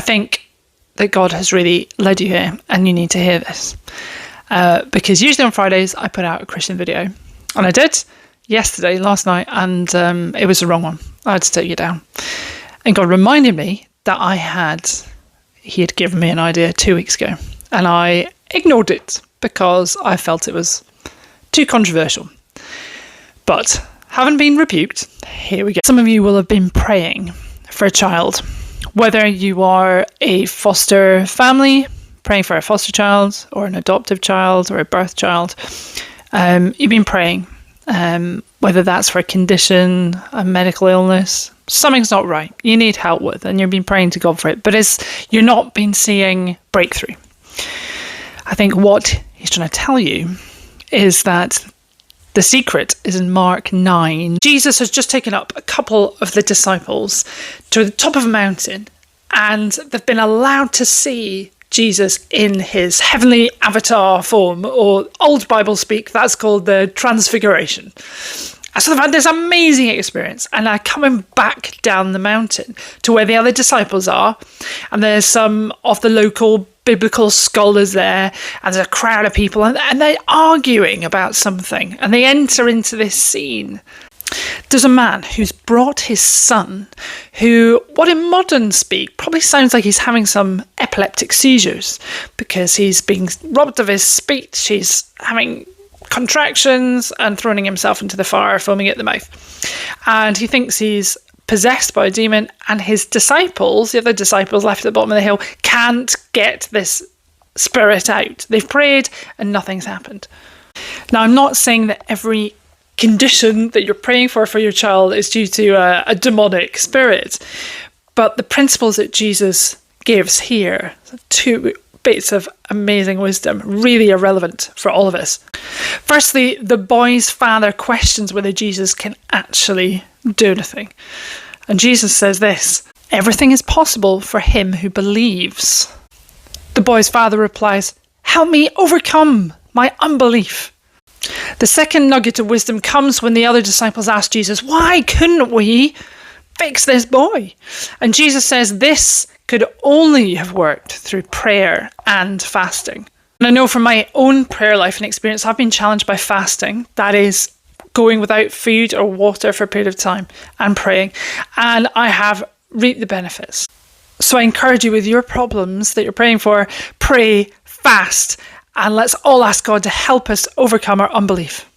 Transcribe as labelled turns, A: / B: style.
A: think that God has really led you here, and you need to hear this. Because usually on Fridays, I put out a Christian video. And I did last night, and it was the wrong one. I had to take it down. And God reminded me that he had given me an idea 2 weeks ago. And I ignored it because I felt it was too controversial. But having been rebuked, here we go. Some of you will have been praying for a child. Whether you are a foster family, praying for a foster child, or an adoptive child, or a birth child, you've been praying. Whether that's for a condition, a medical illness, something's not right, you need help with, and you've been praying to God for it, but you're not been seeing breakthrough. I think what he's trying to tell you is that the secret is in Mark 9. Jesus has just taken up a couple of the disciples to the top of a mountain, and they've been allowed to see Jesus in his heavenly avatar form, or old Bible speak, that's called the transfiguration. So they've had this amazing experience, and they're coming back down the mountain to where the other disciples are, and there's some of the local biblical scholars there, and there's a crowd of people, and they're arguing about something, and they enter into this scene. There's a man who's brought his son, who, what in modern speak, probably sounds like he's having some epileptic seizures, because he's being robbed of his speech, he's having contractions and throwing himself into the fire, foaming at the mouth. And he thinks he's possessed by a demon, and his disciples, the other disciples left at the bottom of the hill, can't get this spirit out. They've prayed and nothing's happened. Now, I'm not saying that every condition that you're praying for your child is due to a demonic spirit, but the principles that Jesus gives here, 2 bits of amazing wisdom, really are relevant for all of us. Firstly, the boy's father questions whether Jesus can actually do anything. And Jesus says this: everything is possible for him who believes. The boy's father replies, help me overcome my unbelief. The second nugget of wisdom comes when the other disciples ask Jesus, why couldn't we fix this boy? And Jesus says this could only have worked through prayer and fasting. And I know from my own prayer life and experience, I've been challenged by fasting. That is going without food or water for a period of time and praying. And I have reaped the benefits. So I encourage you, with your problems that you're praying for, pray, fast, and let's all ask God to help us overcome our unbelief.